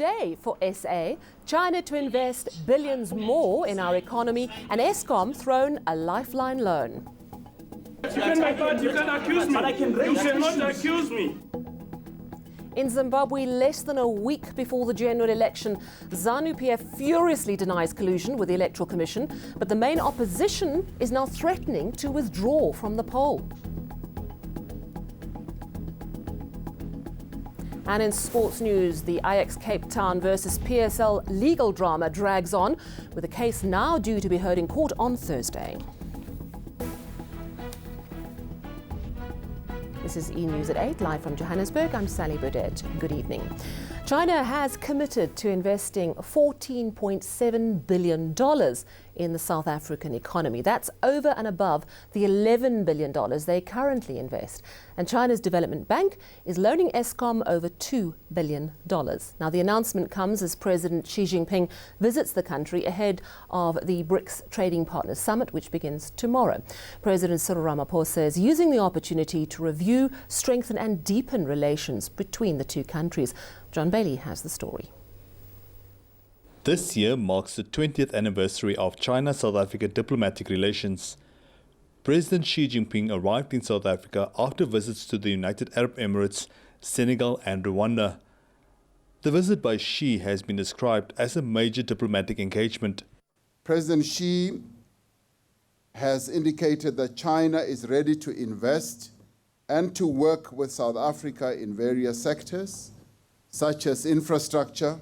day for SA. China to invest billions more in our economy, and Eskom thrown a lifeline loan. You can accuse me, you cannot accuse me. In Zimbabwe, less than a week before the general election, ZANU-PF furiously denies collusion with the Electoral Commission, but the main opposition is now threatening to withdraw from the poll. And in sports news, the Ajax Cape Town versus PSL legal drama drags on, with a case now due to be heard in court on Thursday. This is eNews at 8, live from Johannesburg. I'm Sally Burdett. Good evening. China has committed to investing $14.7 billion in the South African economy. That's over and above the $11 billion they currently invest. And China's Development Bank is loaning Eskom over $2 billion. Now, the announcement comes as President Xi Jinping visits the country ahead of the BRICS Trading Partners Summit, which begins tomorrow. President Cyril Ramaphosa is using the opportunity to review, strengthen and deepen relations between the two countries. John Bailey has the story. This year marks the 20th anniversary of China-South Africa diplomatic relations. President Xi Jinping arrived in South Africa after visits to the United Arab Emirates, Senegal and Rwanda. The visit by Xi has been described as a major diplomatic engagement. President Xi has indicated that China is ready to invest and to work with South Africa in various sectors, such as infrastructure,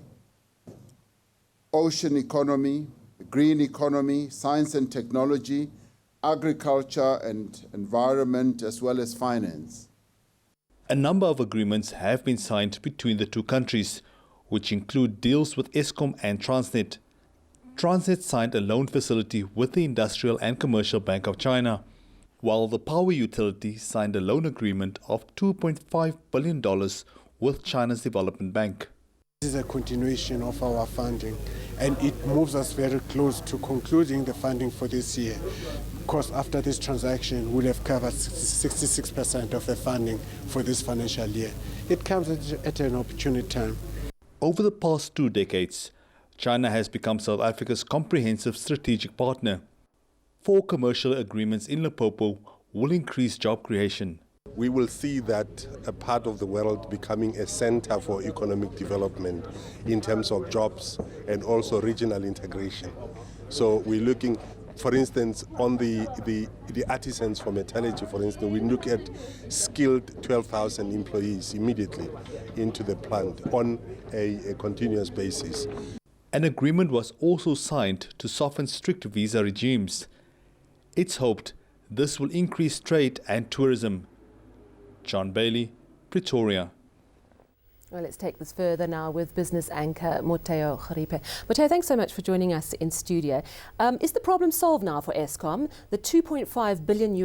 ocean economy, green economy, science and technology, agriculture and environment, as well as finance. A number of agreements have been signed between the two countries, which include deals with Eskom and Transnet. Transnet signed a loan facility with the Industrial and Commercial Bank of China, while the power utility signed a loan agreement of $2.5 billion with China's Development Bank. This is a continuation of our funding, and it moves us very close to concluding the funding for this year. Of course, after this transaction, we'll have covered 66% of the funding for this financial year. It comes at an opportune time. Over the past 2 decades, China has become South Africa's comprehensive strategic partner. 4 commercial agreements in Limpopo will increase job creation. We will see that a part of the world becoming a center for economic development in terms of jobs and also regional integration. So we're looking, for instance, on the artisans for metallurgy, for instance, we look at skilled 12,000 employees immediately into the plant on a continuous basis. An agreement was also signed to soften strict visa regimes. It's hoped this will increase trade and tourism. John Bailey, Pretoria. Well, let's take this further now with business anchor Moteo Kharipe. Moteo, thanks so much for joining us in studio. Is the problem solved now for Eskom? The $2.5 billion,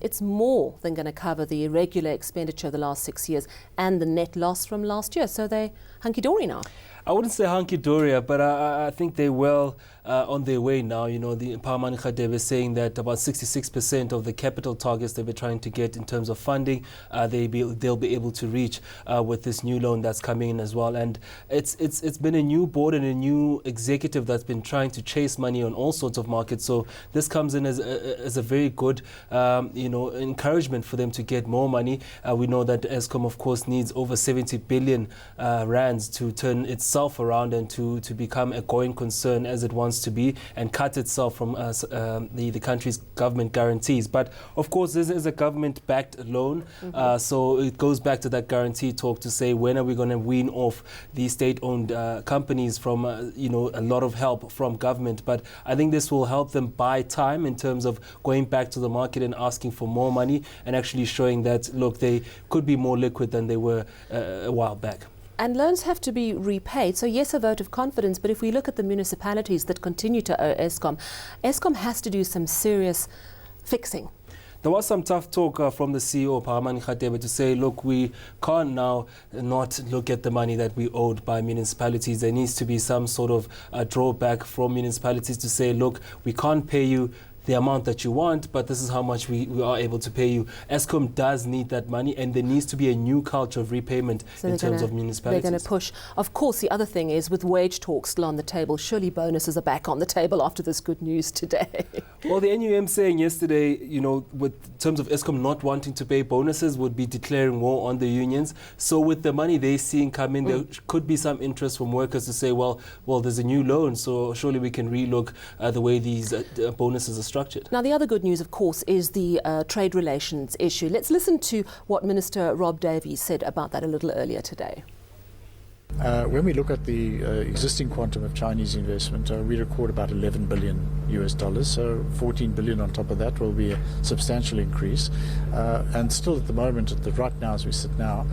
it's more than going to cover the irregular expenditure of the last 6 years and the net loss from last year. So they're hunky-dory now. I wouldn't say hunky-dory, but I think they're well on their way now. You know, the Pahamani Khadebe saying that about 66% of the capital targets they were trying to get in terms of funding, they'll be able to reach with this new loan that's coming in as well. And it's been a new board and a new executive that's been trying to chase money on all sorts of markets. So this comes in as a very good, encouragement for them to get more money. We know that Eskom, of course, needs over 70 billion rands to turn itself around and to become a going concern as it wants to be and cut itself from the country's government guarantees. But of course, this is a government-backed loan, so it goes back to that guarantee talk to say, when are we going to wean off the state-owned companies from a lot of help from government? But I think this will help them buy time in terms of going back to the market and asking for more money and actually showing that, look, they could be more liquid than they were a while back. And loans have to be repaid. So yes, a vote of confidence. But if we look at the municipalities that continue to owe Eskom, Eskom has to do some serious fixing. There was some tough talk from the CEO, Pahamani Khadebe, to say, look, we can't now not look at the money that we owed by municipalities. There needs to be some sort of drawback from municipalities to say, look, we can't pay you the amount that you want, but this is how much we are able to pay you. Eskom does need that money, and there needs to be a new culture of repayment in terms of municipalities. They're going to push. Of course, the other thing is, with wage talks still on the table, surely bonuses are back on the table after this good news today. Well, the NUM saying yesterday, you know, with terms of Eskom not wanting to pay bonuses, would be declaring war on the unions. So with the money they're seeing come in, there could be some interest from workers to say, well, there's a new loan, so surely we can relook the way these bonuses are structured. Now, the other good news, of course, is the trade relations issue. Let's listen to what Minister Rob Davies said about that a little earlier today. When we look at the existing quantum of Chinese investment, we record about $11 billion US, so 14 billion on top of that will be a substantial increase. And still at the moment, right now as we sit now,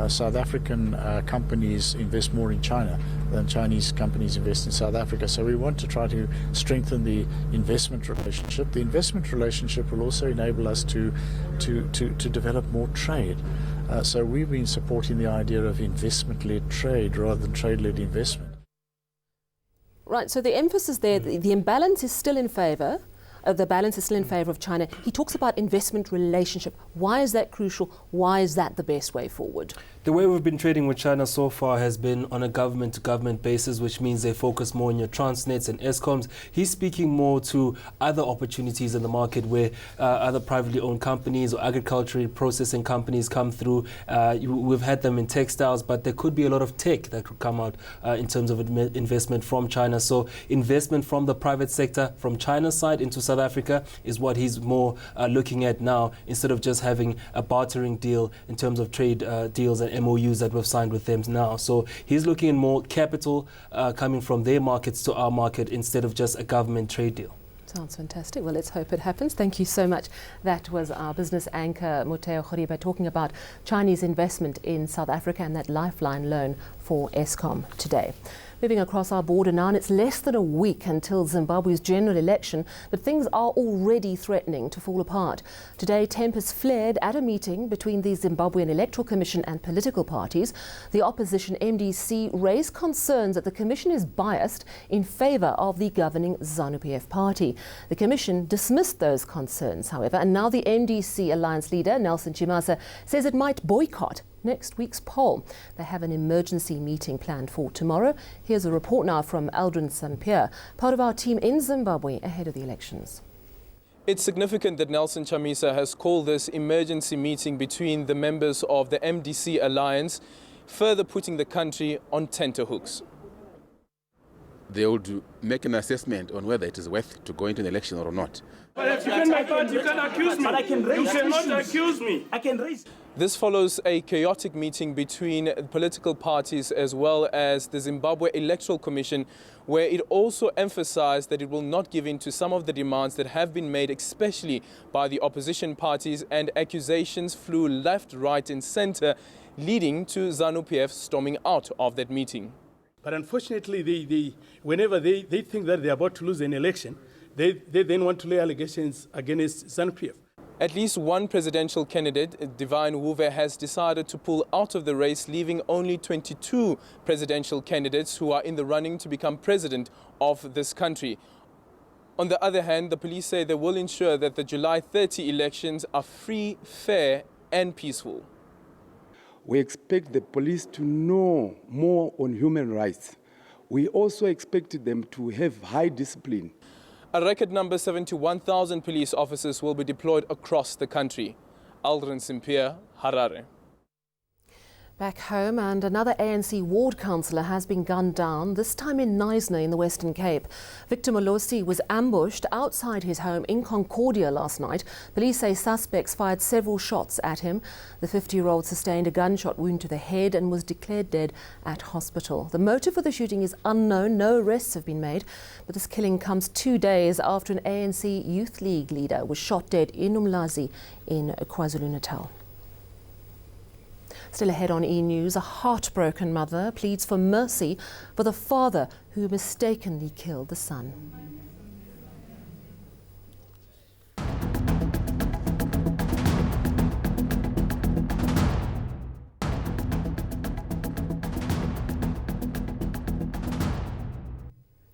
South African companies invest more in China than Chinese companies invest in South Africa. So we want to try to strengthen the investment relationship. The investment relationship will also enable us to develop more trade. So we've been supporting the idea of investment-led trade rather than trade-led investment. Right, so the emphasis there, the imbalance is still in favour. The balance is still in favour of China. He talks about investment relationship. Why is that crucial? Why is that the best way forward? The way we've been trading with China so far has been on a government-to-government basis, which means they focus more on your Transnets and Escoms. He's speaking more to other opportunities in the market where other privately owned companies or agricultural processing companies come through. We've had them in textiles, but there could be a lot of tech that could come out in terms of investment from China. So investment from the private sector, from China's side into South Africa, is what he's more looking at now, instead of just having a bartering deal in terms of trade deals and MOUs that we've signed with them now. So he's looking at more capital coming from their markets to our market instead of just a government trade deal. Sounds fantastic. Well, let's hope it happens. Thank you so much. That was our business anchor, Moteo Khoriba, talking about Chinese investment in South Africa and that lifeline loan for Eskom today. Moving across our border now, and it's less than a week until Zimbabwe's general election, but things are already threatening to fall apart. Today, tempers flared at a meeting between the Zimbabwean Electoral Commission and political parties. The opposition MDC raised concerns that the commission is biased in favour of the governing ZANU-PF party. The commission dismissed those concerns, however, and now the MDC alliance leader, Nelson Chimasa, says it might boycott next week's poll. They have an emergency meeting planned for tomorrow. Here's a report now from Aldrin Sampier, part of our team in Zimbabwe ahead of the elections. It's significant that Nelson Chamisa has called this emergency meeting between the members of the MDC alliance, further putting the country on tenterhooks. They would make an assessment on whether it is worth to go into an election or not. But if you can make that, you can accuse me. But I can raise you cannot accuse me. I can raise. This follows a chaotic meeting between political parties as well as the Zimbabwe Electoral Commission, where it also emphasized that it will not give in to some of the demands that have been made, especially by the opposition parties, and accusations flew left, right and center, leading to ZANU-PF storming out of that meeting. But unfortunately, whenever they think that they're about to lose an election, they then want to lay allegations against ZANU-PF. At least one presidential candidate, Divine Wuve, has decided to pull out of the race, leaving only 22 presidential candidates who are in the running to become president of this country. On the other hand, the police say they will ensure that the July 30 elections are free, fair and peaceful. We expect the police to know more on human rights. We also expect them to have high discipline. A record number 71,000 police officers will be deployed across the country. Aldrin Sampier, Harare. Back home, and another ANC ward councillor has been gunned down, this time in Knysna in the Western Cape. Victor Molosi was ambushed outside his home in Concordia last night. Police say suspects fired several shots at him. The 50-year-old sustained a gunshot wound to the head and was declared dead at hospital. The motive for the shooting is unknown. No arrests have been made. But this killing comes 2 days after an ANC Youth League leader was shot dead in Umlazi in KwaZulu-Natal. Still ahead on eNews, a heartbroken mother pleads for mercy for the father who mistakenly killed the son.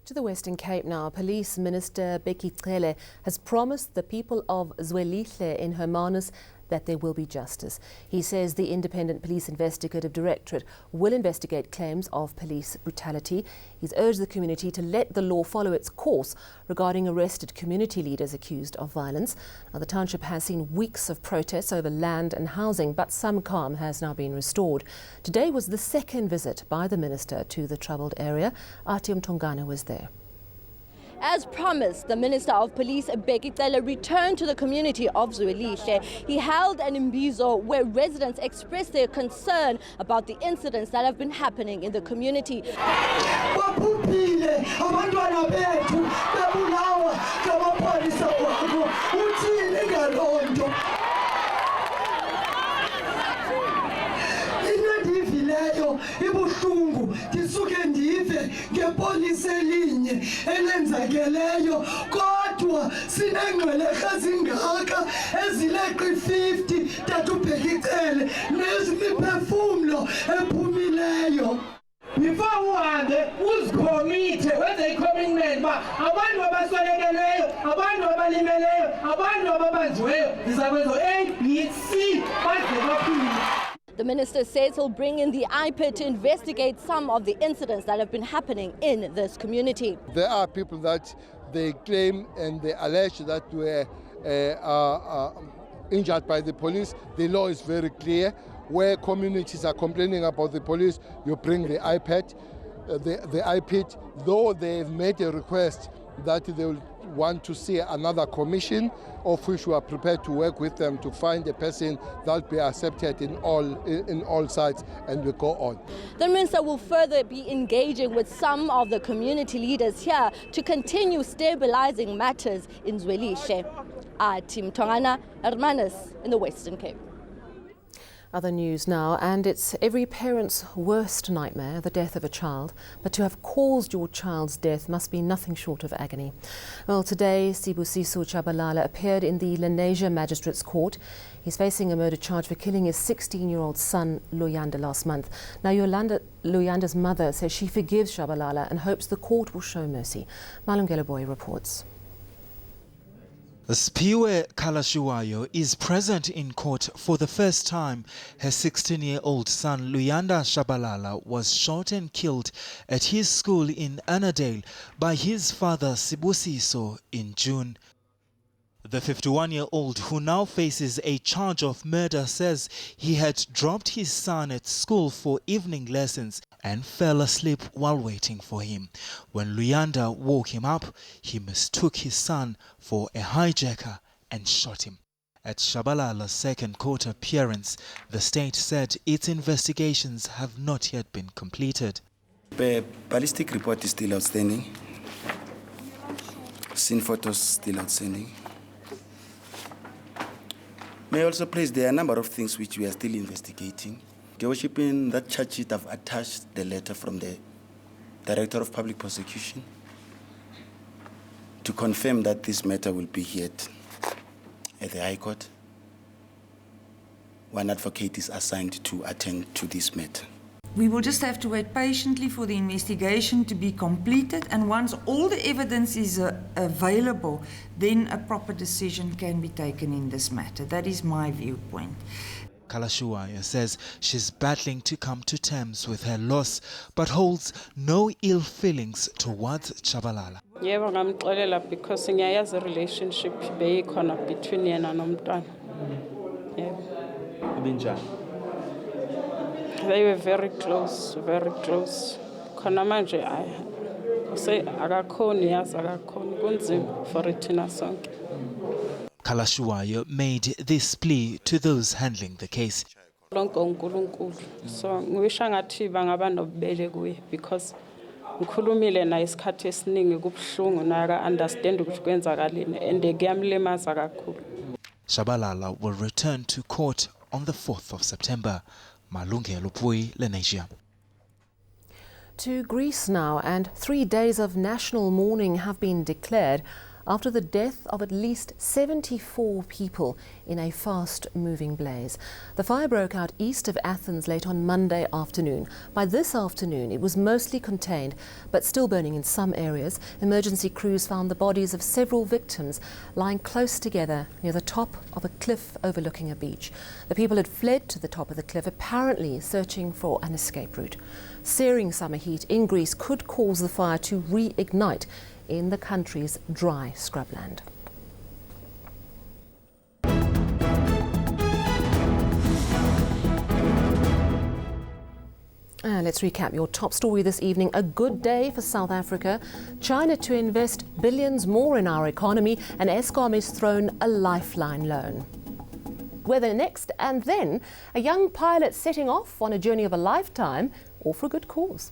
To to the Western Cape now. Police Minister Bekicele has promised the people of Zwelihle in Hermanus that there will be justice. He says the Independent Police Investigative Directorate will investigate claims of police brutality. He's urged the community to let the law follow its course regarding arrested community leaders accused of violence. Now, the township has seen weeks of protests over land and housing, but some calm has now been restored. Today was the second visit by the minister to the troubled area. Artyom Tongana was there. As promised, the Minister of Police, Bekicele, returned to the community of Zwelihle. He held an imbizo where residents expressed their concern about the incidents that have been happening in the community. Ibuhlungu ndisuke ndive ngepolisi elinye elenzakeleyo kodwa sinengcweleka zingaka ezileqa 50 tatu Bekicele nezimiphefumlo ephumileyo. Before uhambe uzikomithe wenze i-commitment ba abantu abaswelekeleyo, abantu abalimeleyo, abantu ababanjiweyo ndizakwenza A, B, C baze baphile. The minister says he'll bring in the IPID to investigate some of the incidents that have been happening in this community. There are people that they claim and they allege that were injured by the police. The law is very clear. Where communities are complaining about the police, you bring the IPID, the IPID, though they've made a request that they will want to see another commission, of which we are prepared to work with them to find a person that will be accepted in all sides, and we go on. The minister will further be engaging with some of the community leaders here to continue stabilizing matters in Zwelihle. Tim Tongana, Hermanus in the Western Cape. Other news now, and it's every parent's worst nightmare, the death of a child. But to have caused your child's death must be nothing short of agony. Well, today, Sibusiso Chabalala appeared in the Lenasia Magistrates Court. He's facing a murder charge for killing his 16-year-old son, Luyanda, last month. Now, Luyanda's mother says she forgives Chabalala and hopes the court will show mercy. Malungelo Boy reports. Spiwe Kalashiwayo is present in court for the first time. Her 16-year-old son Luyanda Shabalala was shot and killed at his school in Annandale by his father Sibusiso in June. The 51-year-old, who now faces a charge of murder, says he had dropped his son at school for evening lessons and fell asleep while waiting for him. When Luyanda woke him up, he mistook his son for a hijacker and shot him. At Shabalala's second court appearance, the state said its investigations have not yet been completed. The ballistic report is still outstanding. Scene photos still outstanding. May I also place there are a number of things which we are still investigating. Your Worship, in that charge sheet, I've attached the letter from the Director of Public Prosecution to confirm that this matter will be heard at the High Court. One advocate is assigned to attend to this matter. We will just have to wait patiently for the investigation to be completed, and once all the evidence is available, then a proper decision can be taken in this matter. That is my viewpoint. Kalashiwaya says she's battling to come to terms with her loss, but holds no ill feelings towards Chabalala. Yebo ngamxolela because ngiyayazi relationship beyikhona between yena nomntwana. Yebo. Ibinjani? They were very close, very close. Khona manje akakhoni yazi akakhoni kunzima for thina sonke. Kalashiwaya made this plea to those handling the case. So ngiwisha ngathi bangaba nobubele kuye because ngikhulumile naye isikhathi esiningi kubuhlungu naye understand ukuthi kwenzakaleni and kuyamlimaza kakhulu. Shabalala will return to court on the 4th of September. Malungelo Boy, Lenasia. To Greece now, and 3 days of national mourning have been declared after the death of at least 74 people in a fast-moving blaze. The fire broke out east of Athens late on Monday afternoon. By this afternoon, it was mostly contained, but still burning in some areas. Emergency crews found the bodies of several victims lying close together near the top of a cliff overlooking a beach. The people had fled to the top of the cliff, apparently searching for an escape route. Searing summer heat in Greece could cause the fire to reignite in the country's dry scrubland. Let's recap your top story this evening. A good day for South Africa. China to invest billions more in our economy, and Eskom is thrown a lifeline loan. Weather next, and then a young pilot setting off on a journey of a lifetime, all for a good cause.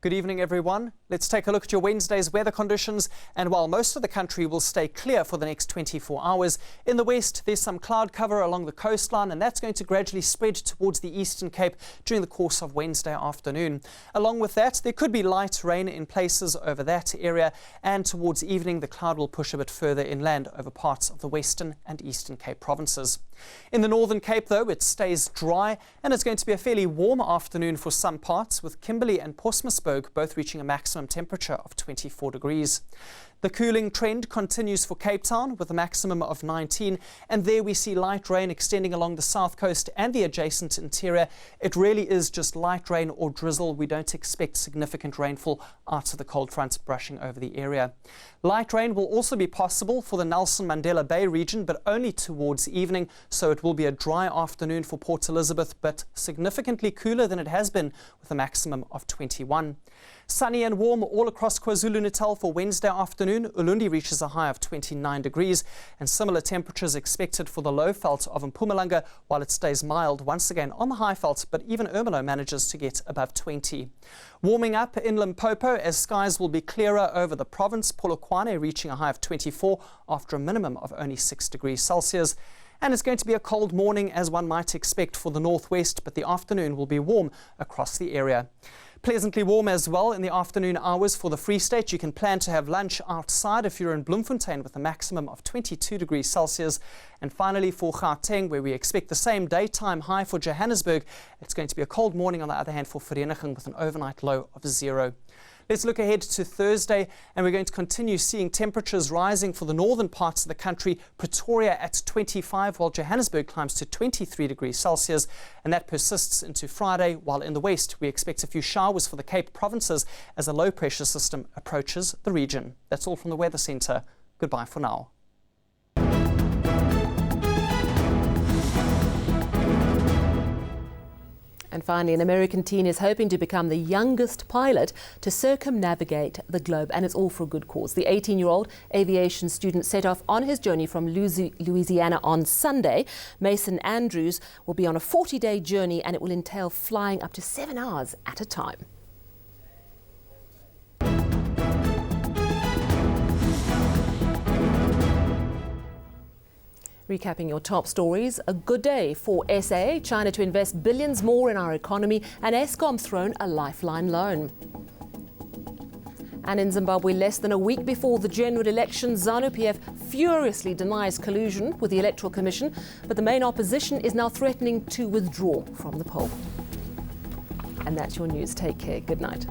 Good evening, everyone. Let's take a look at your Wednesday's weather conditions. And while most of the country will stay clear for the next 24 hours, in the west there's some cloud cover along the coastline, and that's going to gradually spread towards the Eastern Cape during the course of Wednesday afternoon. Along with that, there could be light rain in places over that area, and towards evening the cloud will push a bit further inland over parts of the Western and Eastern Cape provinces. In the Northern Cape, though, it stays dry, and it's going to be a fairly warm afternoon for some parts, with Kimberley and Postmasburg both reaching a maximum temperature of 24 degrees. The cooling trend continues for Cape Town with a maximum of 19, and there we see light rain extending along the south coast and the adjacent interior. It really is just light rain or drizzle. We don't expect significant rainfall after the cold front brushing over the area. Light rain will also be possible for the Nelson Mandela Bay region, but only towards evening, so it will be a dry afternoon for Port Elizabeth, but significantly cooler than it has been with a maximum of 21. Sunny and warm all across KwaZulu-Natal for Wednesday afternoon. Ulundi reaches a high of 29 degrees, and similar temperatures expected for the low veld of Mpumalanga, while it stays mild once again on the high veld, but even Ermelo manages to get above 20. Warming up in Limpopo as skies will be clearer over the province, Polokwane reaching a high of 24 after a minimum of only 6 degrees Celsius. And it's going to be a cold morning, as one might expect, for the northwest, but the afternoon will be warm across the area. Pleasantly warm as well in the afternoon hours for the Free State. You can plan to have lunch outside if you're in Bloemfontein with a maximum of 22 degrees Celsius. And finally for Gauteng, where we expect the same daytime high for Johannesburg, it's going to be a cold morning on the other hand for Vereeniging with an overnight low of 0. Let's look ahead to Thursday, and we're going to continue seeing temperatures rising for the northern parts of the country. Pretoria at 25, while Johannesburg climbs to 23 degrees Celsius, and that persists into Friday, while in the west we expect a few showers for the Cape provinces as a low pressure system approaches the region. That's all from the Weather Centre. Goodbye for now. And finally, an American teen is hoping to become the youngest pilot to circumnavigate the globe, and it's all for a good cause. The 18-year-old aviation student set off on his journey from Louisiana on Sunday. Mason Andrews will be on a 40-day journey, and it will entail flying up to 7 hours at a time. Recapping your top stories, a good day for SA, China to invest billions more in our economy, and Eskom thrown a lifeline loan. And in Zimbabwe, less than a week before the general election, ZANU-PF furiously denies collusion with the Electoral Commission, but the main opposition is now threatening to withdraw from the poll. And that's your news. Take care. Good night.